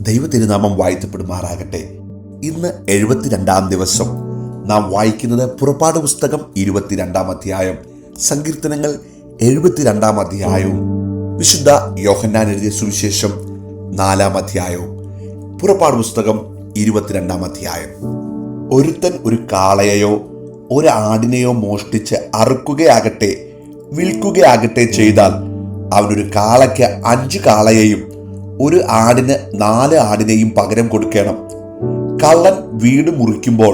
ദൈവ തിരുനാമം വാഴ്ത്തപ്പെടുമാറാകട്ടെ. ഇന്ന് 72-ാം ദിവസം. നാം വായിക്കുന്നത് പുറപ്പാട് പുസ്തകം 22-ാം അധ്യായം, സങ്കീർത്തനങ്ങൾ 72-ാം അധ്യായവും വിശുദ്ധ യോഹന്നാൻ എഴുതിയ സുവിശേഷം 4-ാം അധ്യായവും. പുറപ്പാട് പുസ്തകം 22-ാം അധ്യായം. ഒരുത്തൻ ഒരു കാളയെയോ ഒരു ആടിനെയോ മോഷ്ടിച്ച് അറുക്കുകയാകട്ടെ വിൽക്കുകയാകട്ടെ ചെയ്താൽ അവനൊരു കാളയ്ക്ക് 5 കാളയെയും ഒരു ആടിന് 4 ആടിനെയും പകരം കൊടുക്കണം. കള്ളൻ വീട് മുറിക്കുമ്പോൾ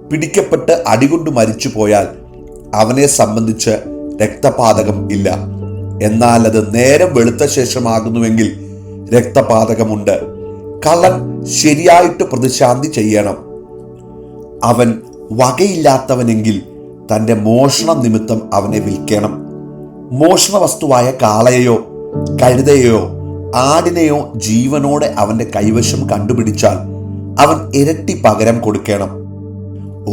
പിടിക്കപ്പെട്ട് അടികൊണ്ട് മരിച്ചു പോയാൽ അവനെ സംബന്ധിച്ച് രക്തപാതകം ഇല്ല. എന്നാൽ അത് നേരം വെളുത്ത ശേഷമാകുന്നുവെങ്കിൽ രക്തപാതകമുണ്ട്. കള്ളൻ ശരിയായിട്ട് പ്രതിശാന്തി ചെയ്യണം. അവൻ വകയില്ലാത്തവനെങ്കിൽ തൻ്റെ മോഷണ നിമിത്തം അവനെ വിൽക്കണം. മോഷണ വസ്തുവായ കാളയെയോ കഴുതയെയോ ആടിനെയോ ജീവനോടെ അവന്റെ കൈവശം കണ്ടുപിടിച്ചാൽ അവൻ ഇരട്ടി പകരം കൊടുക്കണം.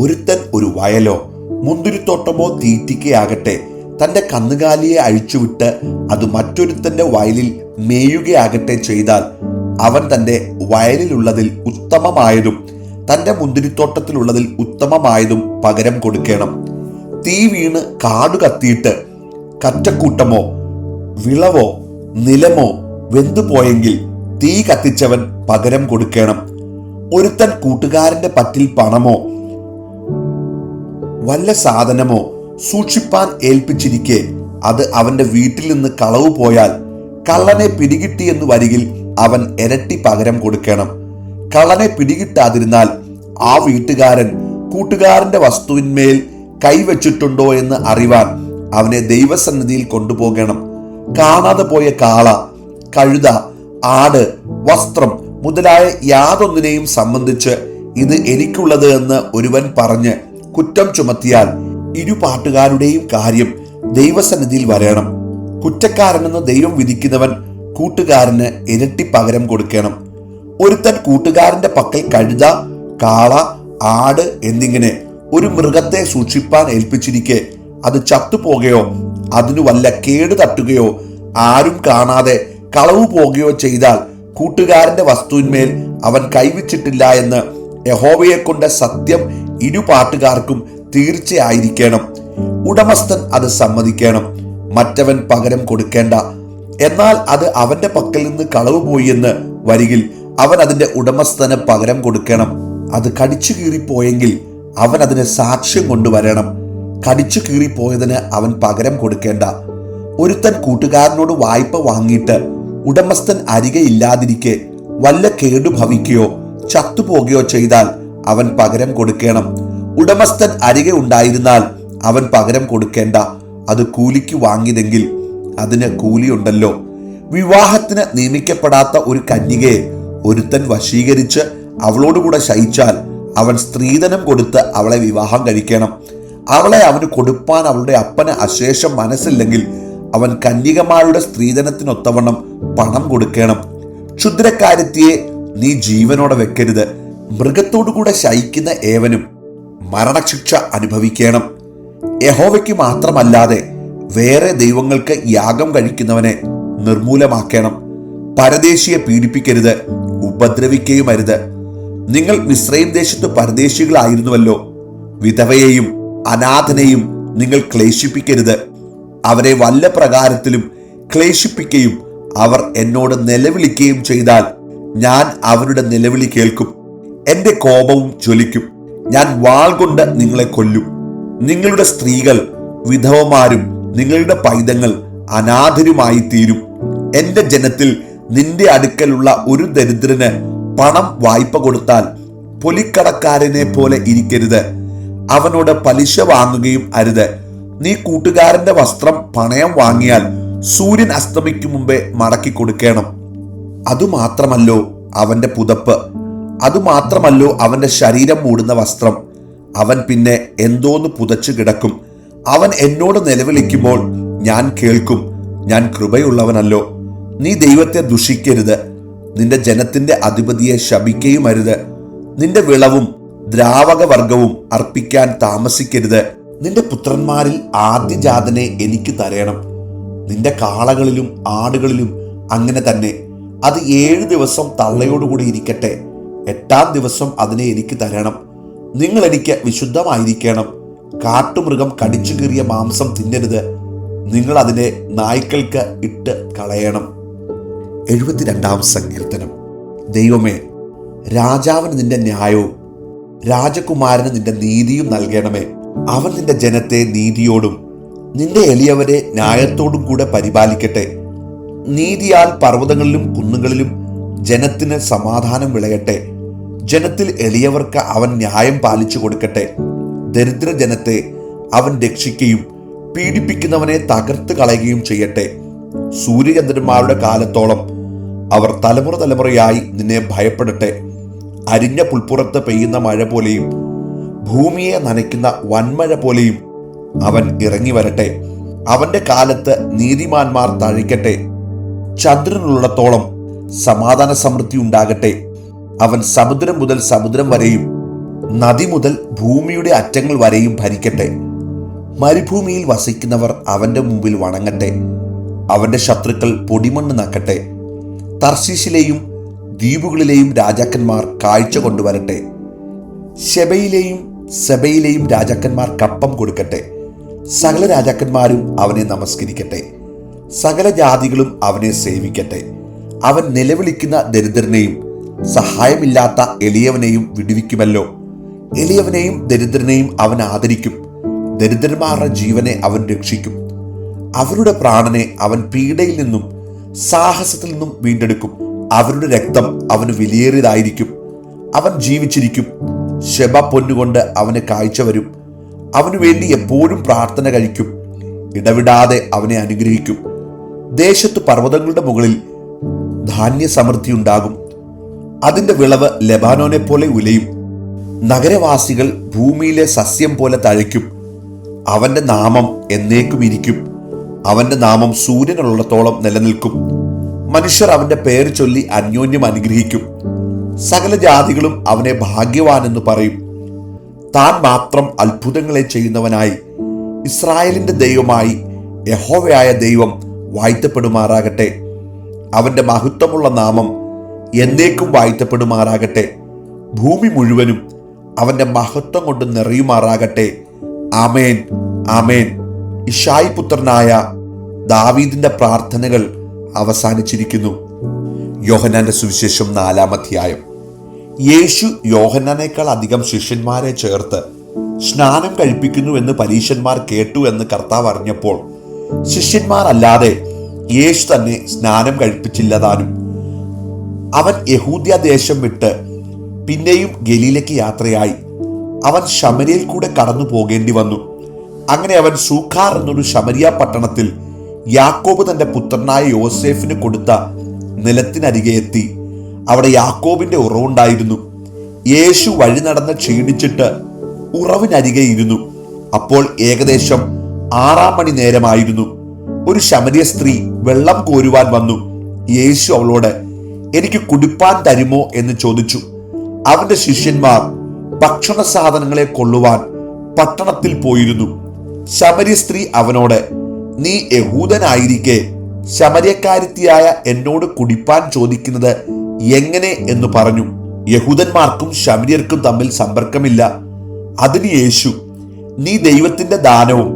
ഒരുത്തൻ ഒരു വയലോ മുന്തിരിത്തോട്ടമോ തീറ്റിക്കുകയാകട്ടെ തന്റെ കന്നുകാലിയെ അഴിച്ചുവിട്ട് അത് മറ്റൊരുത്തന്റെ വയലിൽ മേയുകയാകട്ടെ ചെയ്താൽ അവൻ തന്റെ വയലിലുള്ളതിൽ ഉത്തമമായതും തന്റെ മുന്തിരിത്തോട്ടത്തിലുള്ളതിൽ ഉത്തമമായതും പകരം കൊടുക്കണം. തീ വീണ് കാടു കത്തിയിട്ട് കറ്റക്കൂട്ടമോ വിളവോ നിലമോ വെന്തുപോയെങ്കിൽ തീ കത്തിച്ചവൻ പകരം കൊടുക്കണം. ഒരുത്തൻ കൂട്ടുകാരന്റെ പറ്റിൽ പണമോ വല്ല സാധനമോ സൂക്ഷിപ്പാൻ ഏൽപ്പിച്ചിരിക്കെ അത് അവന്റെ വീട്ടിൽ നിന്ന് കളവ് പോയാൽ കള്ളനെ പിടികിട്ടി എന്ന് വരികിൽ അവൻ ഇരട്ടി പകരം കൊടുക്കണം. കള്ളനെ പിടികിട്ടാതിരുന്നാൽ ആ വീട്ടുകാരൻ കൂട്ടുകാരന്റെ വസ്തുവിന്മേൽ കൈവച്ചിട്ടുണ്ടോ എന്ന് അറിവാൻ അവനെ ദൈവസന്നിധിയിൽ കൊണ്ടുപോകണം. കാണാതെ പോയ കാള, കഴുത, ആട്, വസ്ത്രം മുതലായ യാതൊന്നിനെയും സംബന്ധിച്ച് ഇത് എനിക്കുള്ളത് എന്ന് ഒരുവൻ പറഞ്ഞ് കുറ്റം ചുമത്തിയാൽ ഇരുപാട്ടുകാരുടെയും കാര്യം ദൈവസന്നിധിയിൽ വരണം. കുറ്റക്കാരനെന്ന് ദൈവം വിധിക്കുന്നവൻ കൂട്ടുകാരന് ഇരട്ടി പകരം കൊടുക്കണം. ഒരുത്തൻ കൂട്ടുകാരന്റെ പക്കൽ കഴുത, കാള, ആട് എന്നിങ്ങനെ ഒരു മൃഗത്തെ സൂക്ഷിപ്പാൻ ഏൽപ്പിച്ചിരിക്കെ അത് ചത്തുപോകുകയോ അതിനു വല്ല കേട് തട്ടുകയോ ആരും കാണാതെ കളവ് പോകുകയോ ചെയ്താൽ കൂട്ടുകാരന്റെ വസ്തുവിന്മേൽ അവൻ കൈവച്ചിട്ടില്ല എന്ന് യഹോവയെ കൊണ്ട് സത്യം ഇരുപാട്ടുകാർക്കും തീർച്ചയായിരിക്കണം. ഉടമസ്ഥൻ അത് സമ്മതിക്കണം. മറ്റവൻ പകരം കൊടുക്കേണ്ട. എന്നാൽ അത് അവന്റെ പക്കൽ നിന്ന് കളവ് പോയി എന്ന് വരികിൽ അവൻ അതിന്റെ ഉടമസ്ഥന് പകരം കൊടുക്കണം. അത് കടിച്ചു കീറിപ്പോയെങ്കിൽ അവൻ അതിന് സാക്ഷ്യം കൊണ്ടുവരണം. കടിച്ചു കീറിപ്പോയതിന് അവൻ പകരം കൊടുക്കേണ്ട. ഒരുത്തൻ കൂട്ടുകാരനോട് വായ്പ വാങ്ങിയിട്ട് ഉടമസ്ഥൻ അരികെ ഇല്ലാതിരിക്കെ വല്ല കേടു ഭവിക്കുകയോ ചത്തുപോകുകയോ ചെയ്താൽ അവൻ പകരം കൊടുക്കണം. ഉടമസ്ഥൻ അരികെ ഉണ്ടായിരുന്നാൽ അവൻ പകരം കൊടുക്കേണ്ട. അത് കൂലിക്ക് വാങ്ങിയതെങ്കിൽ അതിന് കൂലിയുണ്ടല്ലോ. വിവാഹത്തിന് നിയമിക്കപ്പെടാത്ത ഒരു കന്യകയെ ഒരുത്തൻ വശീകരിച്ച് അവളോടുകൂടെ ശയിച്ചാൽ അവൻ സ്ത്രീധനം കൊടുത്ത് അവളെ വിവാഹം കഴിക്കണം. അവളെ അവന് കൊടുപ്പാൻ അവളുടെ അപ്പന് അശേഷം മനസ്സില്ലെങ്കിൽ അവൻ കന്യകമാരുടെ സ്ത്രീധനത്തിനൊത്തവണ്ണം പണം കൊടുക്കണം. ക്ഷുദ്രക്കാരത്തിയെ നീ ജീവനോടെ വെക്കരുത്. മൃഗത്തോടുകൂടെ ശയിക്കുന്ന ഏവനും മരണശിക്ഷ അനുഭവിക്കണം. യഹോവയ്ക്ക് മാത്രമല്ലാതെ വേറെ ദൈവങ്ങൾക്ക് യാഗം കഴിക്കുന്നവനെ നിർമൂലമാക്കണം. പരദേശിയെ പീഡിപ്പിക്കരുത്, ഉപദ്രവിക്കുകയുമരുത്. നിങ്ങൾ മിസ്രയീം ദേശത്ത് പരദേശികളായിരുന്നുവല്ലോ. വിധവയെയും അനാഥനെയും നിങ്ങൾ ക്ലേശിപ്പിക്കരുത്. അവരെ വല്ല പ്രകാരത്തിലും ക്ലേശിപ്പിക്കുകയും അവർ എന്നോട് നിലവിളിക്കുകയും ചെയ്താൽ ഞാൻ അവരുടെ നിലവിളി കേൾക്കും. എന്റെ കോപവും ജ്വലിക്കും. ഞാൻ വാൾ കൊണ്ട് നിങ്ങളെ കൊല്ലും. നിങ്ങളുടെ സ്ത്രീകൾ വിധവമാരും നിങ്ങളുടെ പൈതങ്ങൾ അനാഥരുമായി തീരും. എന്റെ ജനത്തിൽ നിന്റെ അടുക്കലുള്ള ഒരു ദരിദ്രന് പണം വായ്പ കൊടുത്താൽ പൊലിക്കടക്കാരനെ പോലെ ഇരിക്കരുത്. അവനോട് പലിശ വാങ്ങുകയും അരുത്. നീ കൂട്ടുകാരന്റെ വസ്ത്രം പണയം വാങ്ങിയാൽ സൂര്യൻ അസ്തമിക്കും മുമ്പേ മടക്കി കൊടുക്കണം. അതുമാത്രമല്ലോ അവന്റെ പുതപ്പ്, അതുമാത്രമല്ലോ അവന്റെ ശരീരം മൂടുന്ന വസ്ത്രം. അവൻ പിന്നെ എന്തോന്ന് പുതച്ചു കിടക്കും. അവൻ എന്നോട് നിലവിളിക്കുമ്പോൾ ഞാൻ കേൾക്കും. ഞാൻ കൃപയുള്ളവനല്ലോ. നീ ദൈവത്തെ ദുഷിക്കരുത്. നിന്റെ ജനത്തിന്റെ അധിപതിയെ ശപിക്കുകയും അരുത്. നിന്റെ വിളവും ദ്രാവകവർഗവും അർപ്പിക്കാൻ താമസിക്കരുത്. നിന്റെ പുത്രന്മാരിൽ ആദ്യജാതനെ എനിക്ക് തരേണം. നിന്റെ കാളകളിലും ആടുകളിലും അങ്ങനെ തന്നെ. അത് 7 ദിവസം തള്ളയോടുകൂടി ഇരിക്കട്ടെ. 8-ാം ദിവസം അതിനെ എനിക്ക് തരണം. നിങ്ങൾ എനിക്ക് വിശുദ്ധമായിരിക്കണം. കാട്ടുമൃഗം കടിച്ചു കീറിയ മാംസം തിന്നരുത്. നിങ്ങൾ അതിനെ നായ്ക്കൾക്ക് ഇട്ട് കളയണം. 72-ാം സങ്കീർത്തനം. ദൈവമേ, രാജാവിന് നിന്റെ ന്യായവും രാജകുമാരന് നിന്റെ നീതിയും നൽകണമേ. അവൻ നിന്റെ ജനത്തെ നീതിയോടും നിന്റെ എളിയവരെ ന്യായത്തോടും കൂടെ പരിപാലിക്കട്ടെ. നീതിയാൽ പർവ്വതങ്ങളിലും കുന്നുകളിലും ജനത്തിന് സമാധാനം വിളയട്ടെ. ജനത്തിൽ എളിയവർക്ക് അവൻ ന്യായം പാലിച്ചു കൊടുക്കട്ടെ. ദരിദ്ര ജനത്തെ അവൻ രക്ഷിക്കുകയും പീഡിപ്പിക്കുന്നവനെ തകർത്ത് കളയുകയും ചെയ്യട്ടെ. സൂര്യചന്ദ്രന്മാരുടെ കാലത്തോളം അവർ തലമുറ തലമുറയായി നിന്നെ ഭയപ്പെടട്ടെ. അരിഞ്ഞ പുൽപ്പുറത്ത് പെയ്യുന്ന മഴ പോലെയും ഭൂമിയെ നനയ്ക്കുന്ന വൻമഴ പോലെയും അവൻ ഇറങ്ങി വരട്ടെ. അവന്റെ കാലത്ത് നീതിമാന്മാർ തഴയ്ക്കട്ടെ. ചന്ദ്രനുള്ളിടത്തോളം സമാധാന സമൃദ്ധി ഉണ്ടാകട്ടെ. അവൻ സമുദ്രം മുതൽ സമുദ്രം വരെയും നദി മുതൽ ഭൂമിയുടെ അറ്റങ്ങൾ വരെയും ഭരിക്കട്ടെ. മരുഭൂമിയിൽ വസിക്കുന്നവർ അവന്റെ മുമ്പിൽ വണങ്ങട്ടെ. അവന്റെ ശത്രുക്കൾ പൊടിമണ്ണ് നക്കട്ടെ. തർശീശിലെയും ദ്വീപുകളിലെയും രാജാക്കന്മാർ കാഴ്ച കൊണ്ടുവരട്ടെ. ശെബയിലെയും സെബയിലെയും രാജാക്കന്മാർ കപ്പം കൊടുക്കട്ടെ. സകല രാജാക്കന്മാരും അവനെ നമസ്കരിക്കട്ടെ. സകല ജാതികളും അവനെ സേവിക്കട്ടെ. അവൻ നിലവിളിക്കുന്ന ദരിദ്രനെയും സഹായമില്ലാത്ത എളിയവനെയും വിടുവിക്കുമല്ലോ. എളിയവനെയും ദരിദ്രനെയും അവൻ ആദരിക്കും. ദരിദ്രന്മാരുടെ ജീവനെ അവൻ രക്ഷിക്കും. അവരുടെ പ്രാണനെ അവൻ പീഡയിൽ നിന്നും സാഹസത്തിൽ നിന്നും വീണ്ടെടുക്കും. അവരുടെ രക്തം അവന് വിലയേറിയതായിരിക്കും. അവൻ ജീവിച്ചിരിക്കും. ശെബ പൊന്നുകൊണ്ട് അവന് കാഴ്ച വരും. അവനു വേണ്ടി എപ്പോഴും പ്രാർത്ഥന കഴിക്കും. ഇടവിടാതെ അവനെ അനുഗ്രഹിക്കും. ദേശത്ത് പർവ്വതങ്ങളുടെ മുകളിൽ ധാന്യ സമൃദ്ധി ഉണ്ടാകും. അതിന്റെ വിളവ് ലെബാനോനെ പോലെ ഉലയും. നഗരവാസികൾ ഭൂമിയിലെ സസ്യം പോലെ തഴയ്ക്കും. അവന്റെ നാമം എന്നേക്കും ഇരിക്കും. അവന്റെ നാമം സൂര്യനുള്ളിടത്തോളം നിലനിൽക്കും. മനുഷ്യർ അവന്റെ പേര് ചൊല്ലി അന്യോന്യം അനുഗ്രഹിക്കും. സകല ജാതികളും അവനെ ഭാഗ്യവാൻ എന്ന് പറയും. താൻ മാത്രം അത്ഭുതങ്ങളെ ചെയ്യുന്നവനായി ഇസ്രായേലിന്റെ ദൈവമായി യഹോവയായ ദൈവം വാഴ്ത്തപ്പെടുമാറാകട്ടെ. അവന്റെ മഹത്വമുള്ള നാമം എന്നേക്കും വാഴ്ത്തപ്പെടുമാറാകട്ടെ. ഭൂമി മുഴുവനും അവന്റെ മഹത്വം കൊണ്ട് നിറയുമാറാകട്ടെ. ആമേൻ, ആമേൻ. ഇശായി പുത്രനായ ദാവീദിന്റെ പ്രാർത്ഥനകൾ അവസാനിച്ചിരിക്കുന്നു. യോഹന്നാന്റെ സുവിശേഷം 4-ാം അധ്യായം. യേശു യോഹന്നാനേക്കാൾ അധികം ശിഷ്യന്മാരെ ചേർത്ത് സ്നാനം കഴിപ്പിക്കുന്നു എന്ന് പരീശന്മാർ കേട്ടു എന്ന് കർത്താവ് അറിഞ്ഞപ്പോൾ ശിഷ്യന്മാർ അല്ലാതെ യേശു തന്നെ സ്നാനം കഴിപ്പിച്ചില്ലതാനും. അവൻ യഹൂദ്യദേശം വിട്ട് പിന്നെയും ഗലീലയ്ക്ക് യാത്രയായി. അവൻ ശമര്യയിൽ കൂടെ കടന്നു പോകേണ്ടി വന്നു. അങ്ങനെ അവൻ സൂഖാർ എന്നൊരു ശമരിയ പട്ടണത്തിൽ യാക്കോബ് തന്റെ പുത്രനായ യോസേഫിന് കൊടുത്ത നിലത്തിനരികെ എത്തി. അവിടെ യാക്കോബിന്റെ ഉറവുണ്ടായിരുന്നു. യേശു വഴി നടന്ന് ക്ഷീണിച്ചിട്ട് ഉറവിനരികെ ഇരുന്നു. അപ്പോൾ ഏകദേശം 6-ാം മണി നേരമായിരുന്നു. ഒരു ശമരിയ സ്ത്രീ വെള്ളം കോരുവാൻ വന്നു. യേശു അവളോട്, എനിക്ക് കുടിപ്പാൻ തരുമോ എന്ന് ചോദിച്ചു. അവന്റെ ശിഷ്യന്മാർ ഭക്ഷണ സാധനങ്ങളെ കൊള്ളുവാൻ പട്ടണത്തിൽ പോയിരുന്നു. ശമരിയ സ്ത്രീ അവനോട്, നീ യഹൂദനായിരിക്കെ ശമര്യക്കാരിത്തിയായ എന്നോട് കുടിപ്പാൻ ചോദിക്കുന്നത് എങ്ങനെ എന്ന് പറഞ്ഞു. യഹൂദന്മാർക്കും ശമര്യർക്കും തമ്മിൽ സമ്പർക്കമില്ല. അതിന് യേശു, നീ ദൈവത്തിന്റെ ദാനവും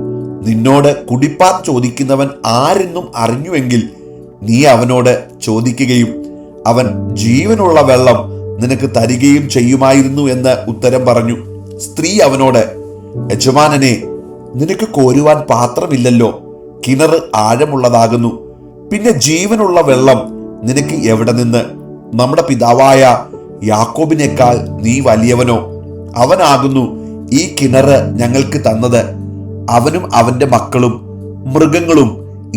നിന്നോട് കുടിപ്പാൻ ചോദിക്കുന്നവൻ ആരെന്നും അറിഞ്ഞുവെങ്കിൽ നീ അവനോട് ചോദിക്കുകയും അവൻ ജീവനുള്ള വെള്ളം നിനക്ക് തരികയും ചെയ്യുമായിരുന്നു എന്ന് ഉത്തരം പറഞ്ഞു. സ്ത്രീ അവനോട്, യജമാനനെ, നിനക്ക് കോരുവാൻ പാത്രമില്ലല്ലോ. കിണർ ആഴമുള്ളതാകുന്നു. പിന്നെ ജീവനുള്ള വെള്ളം നിനക്ക് എവിടെ നിന്ന്? നമ്മുടെ പിതാവായ യാക്കോബിനേക്കാൾ നീ വലിയവനോ? അവനാകുന്നു ഈ കിണറ് ഞങ്ങൾക്ക് തന്നത്. അവനും അവന്റെ മക്കളും മൃഗങ്ങളും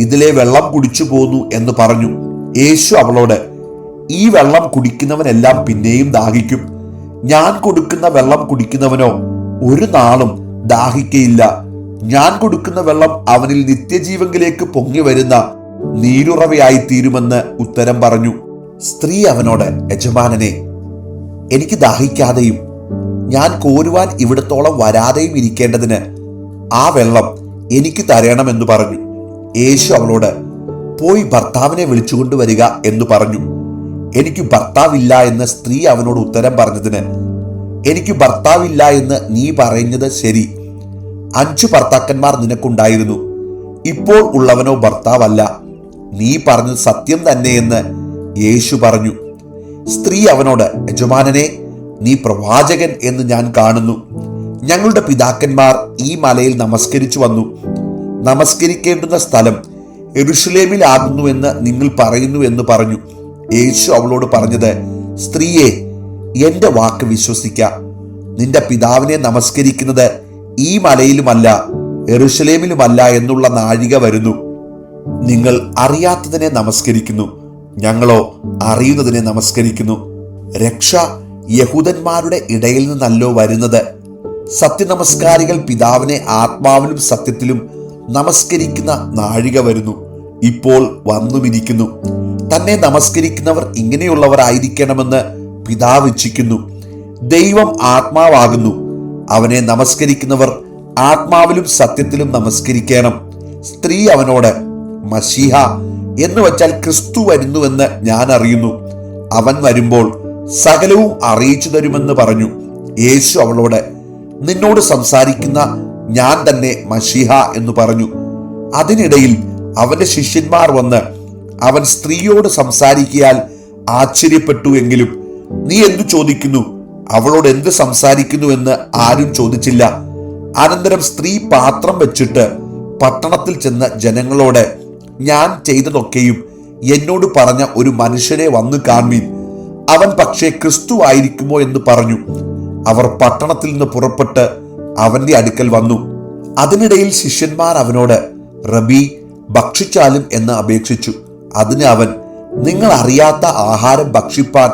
ഇതിലെ വെള്ളം കുടിച്ചു പോന്നു എന്ന് പറഞ്ഞു. യേശു അവളോട്, ഈ വെള്ളം കുടിക്കുന്നവനെല്ലാം പിന്നെയും ദാഹിക്കും. ഞാൻ കൊടുക്കുന്ന വെള്ളം കുടിക്കുന്നവനോ ഒരു നാളും ദാഹിക്കയില്ല. ഞാൻ കൊടുക്കുന്ന വെള്ളം അവനിൽ നിത്യജീവങ്കിലേക്ക് പൊങ്ങി വരുന്ന നീരുറവയായി തീരുമെന്ന് ഉത്തരം പറഞ്ഞു. സ്ത്രീ അവനോട്, യജമാനനെ, എനിക്ക് ദാഹിക്കാതെയും ഞാൻ കോരുവാൻ ഇവിടത്തോളം വരാതെയും ഇരിക്കേണ്ടതിന് ആ വെള്ളം എനിക്ക് തരണമെന്ന് പറഞ്ഞു. യേശു അവളോട്, പോയി ഭർത്താവിനെ വിളിച്ചുകൊണ്ടുവരിക എന്ന് പറഞ്ഞു. എനിക്ക് ഭർത്താവില്ല എന്ന് സ്ത്രീ അവനോട് ഉത്തരം പറഞ്ഞതിന്, എനിക്ക് ഭർത്താവില്ല എന്ന് നീ പറയുന്നത് ശരി. 5 ഭർത്താക്കന്മാർ നിനക്കുണ്ടായിരുന്നു, ഇപ്പോൾ ഉള്ളവനോ ഭർത്താവല്ല. നീ പറഞ്ഞത് സത്യം തന്നെയെന്ന് യേശു പറഞ്ഞു. സ്ത്രീ അവനോട്, യജമാനനെ, നീ പ്രവാചകൻ എന്ന് ഞാൻ കാണുന്നു. ഞങ്ങളുടെ പിതാക്കന്മാർ ഈ മലയിൽ നമസ്കരിച്ചു വന്നു. നമസ്കരിക്കേണ്ടുന്ന സ്ഥലം യെരൂശലേമിലാകുന്നു എന്ന് നിങ്ങൾ പറയുന്നു എന്ന് പറഞ്ഞു. യേശു അവളോട് പറഞ്ഞത്, സ്ത്രീയെ, എന്റെ വാക്ക് വിശ്വസിക്ക. നിന്റെ പിതാവിനെ നമസ്കരിക്കുന്നത് ഈ മലയിലുമല്ല യെരൂശലേമിലുമല്ല എന്നുള്ള നാഴിക വരുന്നു. നിങ്ങൾ അറിയാത്തതിനെ നമസ്കരിക്കുന്നു, ഞങ്ങളോ അറിയുന്നതിനെ നമസ്കരിക്കുന്നു. രക്ഷ യഹൂദന്മാരുടെ ഇടയിൽ നിന്നല്ലോ വരുന്നത്. സത്യനമസ്കാരികൾ പിതാവിനെ ആത്മാവിലും സത്യത്തിലും നമസ്കരിക്കുന്ന നാഴിക വരുന്നു, ഇപ്പോൾ വന്നുമിരിക്കുന്നു. തന്നെ നമസ്കരിക്കുന്നവർ ഇങ്ങനെയുള്ളവർ ആയിരിക്കണമെന്ന് പിതാവ് ഇച്ഛിക്കുന്നു. ദൈവം ആത്മാവാകുന്നു. അവനെ നമസ്കരിക്കുന്നവർ ആത്മാവിലും സത്യത്തിലും നമസ്കരിക്കണം. സ്ത്രീ അവനോട്, മശീഹ എന്ന് വച്ചാൽ ക്രിസ്തു വരുന്നുവെന്ന് ഞാൻ അറിയുന്നു. അവൻ വരുമ്പോൾ സകലവും അറിയിച്ചു തരുമെന്ന് പറഞ്ഞു. യേശു അവളോട്, നിന്നോട് സംസാരിക്കുന്ന ഞാൻ തന്നെ മശീഹ എന്ന് പറഞ്ഞു. അതിനിടയിൽ അവന്റെ ശിഷ്യന്മാർ വന്ന് അവൻ സ്ത്രീയോട് സംസാരിക്കയാൽ ആശ്ചര്യപ്പെട്ടു. എങ്കിലും നീ എന്തു ചോദിക്കുന്നു, അവളോട് എന്ത് സംസാരിക്കുന്നു എന്ന് ആരും ചോദിച്ചില്ല. അനന്തരം സ്ത്രീ പാത്രം വെച്ചിട്ട് പട്ടണത്തിൽ ചെന്ന് ജനങ്ങളോട്, ഞാൻ ചെയ്തതൊക്കെയും എന്നോട് പറഞ്ഞ ഒരു മനുഷ്യനെ വന്നു കാൺമീൻ, അവൻ പക്ഷേ ക്രിസ്തു ആയിരിക്കുമോ എന്ന് പറഞ്ഞു. അവർ പട്ടണത്തിൽ നിന്ന് പുറപ്പെട്ട് അവന്റെ അടുക്കൽ വന്നു. അതിനിടയിൽ ശിഷ്യന്മാർ അവനോട്, റബി, ഭക്ഷിച്ചാലും എന്ന് അപേക്ഷിച്ചു. അതിന് അവൻ, നിങ്ങൾ അറിയാത്ത ആഹാരം ഭക്ഷിപ്പാൻ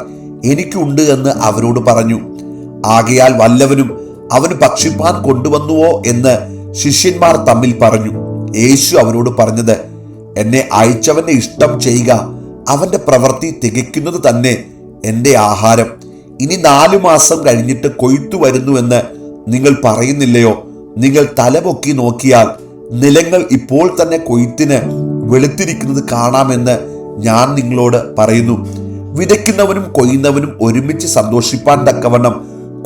എനിക്കുണ്ട് എന്ന് അവരോട് പറഞ്ഞു. ആകയാൽ വല്ലവനും അവന് ഭക്ഷിപ്പാൻ കൊണ്ടുവന്നുവോ എന്ന് ശിഷ്യന്മാർ തമ്മിൽ പറഞ്ഞു. യേശു അവരോട് പറഞ്ഞത്, എന്നെ അയച്ചവന്റെ ഇഷ്ടം ചെയ്യുക, അവന്റെ പ്രവൃത്തി തികയ്ക്കുന്നത് തന്നെ എൻ്റെ ആഹാരം. ഇനി 4 മാസം കഴിഞ്ഞിട്ട് കൊയ്ത്തു വരുന്നുവെന്ന് നിങ്ങൾ പറയുന്നില്ലയോ? നിങ്ങൾ തലപൊക്കി നോക്കിയാൽ നിലങ്ങൾ ഇപ്പോൾ തന്നെ കൊയ്ത്തിന് വെളുത്തിരിക്കുന്നത് കാണാമെന്ന് ഞാൻ നിങ്ങളോട് പറയുന്നു. വിതയ്ക്കുന്നവനും കൊയ്യുന്നവനും ഒരുമിച്ച് സന്തോഷിപ്പാൻ തക്കവണ്ണം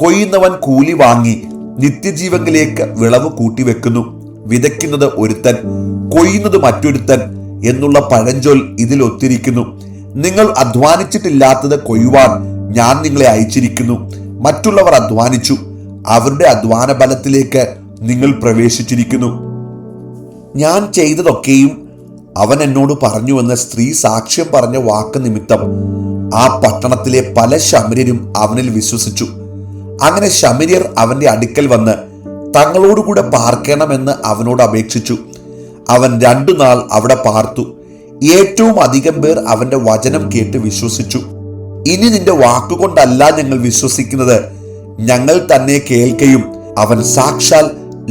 കൊയ്യുന്നവൻ കൂലി വാങ്ങി നിത്യജീവനിലേക്ക് വിളവ് കൂട്ടിവെക്കുന്നു. വിതയ്ക്കുന്നത് ഒരുത്തൻ, കൊയ്യുന്നത് മറ്റൊരുത്തൻ എന്നുള്ള പഴഞ്ചൊൽ ഇതിൽ ഒത്തിരിക്കുന്നു. നിങ്ങൾ അധ്വാനിച്ചിട്ടില്ലാത്തത് കൊയ്യുവാൻ ഞാൻ നിങ്ങളെ അയച്ചിരിക്കുന്നു. മറ്റുള്ളവർ അധ്വാനിച്ചു, അവരുടെ അധ്വാന ബലത്തിലേക്ക് നിങ്ങൾ പ്രവേശിച്ചിരിക്കുന്നു. ഞാൻ ചെയ്തതൊക്കെയും അവൻ എന്നോട് പറഞ്ഞുവെന്ന് സ്ത്രീ സാക്ഷ്യം പറഞ്ഞ വാക്ക് നിമിത്തം ആ പട്ടണത്തിലെ പല ശമര്യരും അവനിൽ വിശ്വസിച്ചു. അങ്ങനെ ശമര്യർ അവന്റെ അടുക്കൽ വന്ന് തങ്ങളോടുകൂടെ പാർക്കണമെന്ന് അവനോട് അപേക്ഷിച്ചു. അവൻ 2 നാൾ അവിടെ പാർത്തു. ഏറ്റവും അധികം പേർ അവന്റെ വചനം കേട്ട് വിശ്വസിച്ചു. ഇനി നിന്റെ വാക്കുകൊണ്ടല്ല ഞങ്ങൾ വിശ്വസിക്കുന്നത്, ഞങ്ങൾ തന്നെ കേൾക്കുകയും അവൻ സാക്ഷാൽ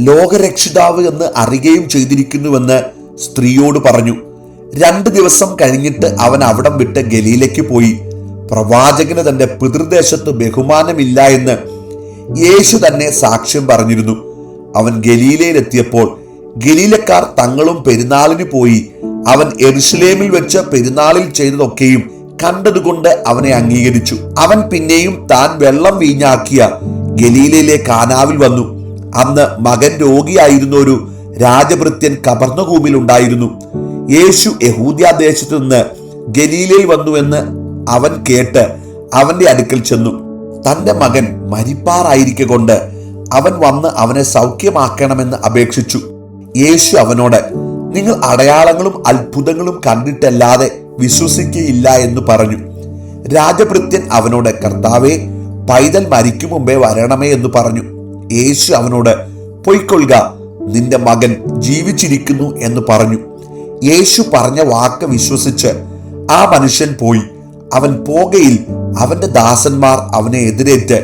ലോകരക്ഷിതാവ് എന്ന് അറിയുകയും ചെയ്തിരിക്കുന്നുവെന്ന് സ്ത്രീയോട് പറഞ്ഞു. 2 ദിവസം കഴിഞ്ഞിട്ട് അവൻ അവിടം വിട്ട് ഗലീലയ്ക്ക് പോയി. പ്രവാചകന് തന്റെ പിതൃദേശത്ത് ബഹുമാനമില്ല എന്ന് യേശു തന്നെ സാക്ഷ്യം പറഞ്ഞിരുന്നു. അവൻ ഗലീലയിലെത്തിയപ്പോൾ ഗലീലക്കാർ തങ്ങളും പെരുന്നാളിന് പോയി. അവൻ യെരൂശലേമിൽ വെച്ച് പെരുന്നാളിൽ ചെയ്തതൊക്കെയും കണ്ടതുകൊണ്ട് അവനെ അംഗീകരിച്ചു. അവൻ പിന്നെയും താൻ വെള്ളം വീഞ്ഞാക്കിയ ഗലീലയിലെ കാനാവിൽ വന്നു. അന്ന് മകൻ രോഗിയായിരുന്ന ഒരു രാജഭൃത്യൻ കപർന്നഹൂമിൽ ഉണ്ടായിരുന്നു. യേശു യഹൂദ്യാദേശത്തു നിന്ന് ഗലീലയിൽ വന്നുവെന്ന് അവൻ കേട്ട് അവന്റെ അടുക്കൽ ചെന്നു. തന്റെ മകൻ മരിപ്പാറായിരിക്കൊണ്ട് അവൻ വന്ന് അവനെ സൗഖ്യമാക്കണമെന്ന് അപേക്ഷിച്ചു. യേശു അവനോട്, നിങ്ങൾ അടയാളങ്ങളും അത്ഭുതങ്ങളും കണ്ടിട്ടല്ലാതെ വിശ്വസിക്കുകയില്ല എന്ന് പറഞ്ഞു. രാജഭൃത്യൻ അവനോട്, കർത്താവേ, പൈതൽ മരിക്കും മുമ്പേ വരണമേ എന്ന് പറഞ്ഞു. യേശു അവനോട്, പൊയ്ക്കൊള്ളുക, നിന്റെ മകൻ ജീവിച്ചിരിക്കുന്നു എന്ന് പറഞ്ഞു. യേശു പറഞ്ഞ വാക്ക് വിശ്വസിച്ച് ആ മനുഷ്യൻ പോയി. അവൻ പോകയിൽ അവന്റെ ദാസന്മാർ അവനെ എതിരേറ്റ്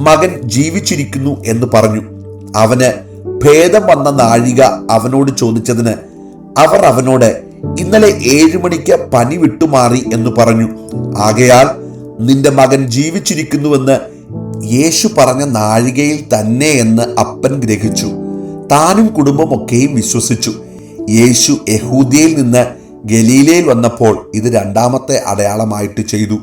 മകൻ ജീവിച്ചിരിക്കുന്നു എന്ന് പറഞ്ഞു. അവന് ഭേദം വന്ന നാഴിക അവനോട് ചോദിച്ചതിന് അവർ അവനോട്, ഇന്നലെ 7 മണിക്ക് പനി വിട്ടുമാറി എന്ന് പറഞ്ഞു. ആകയാൽ നിന്റെ മകൻ ജീവിച്ചിരിക്കുന്നുവെന്ന് യേശു പറഞ്ഞ നാഴികയിൽ തന്നെ എന്ന് അപ്പൻ ഗ്രഹിച്ചു. താനും കുടുംബമൊക്കെയും വിശ്വസിച്ചു. യേശു യഹൂദ്യയിൽ നിന്ന് ഗലീലയിൽ വന്നപ്പോൾ ഇത് 2ാമത്തെ അടയാളമായിട്ട് ചെയ്തു.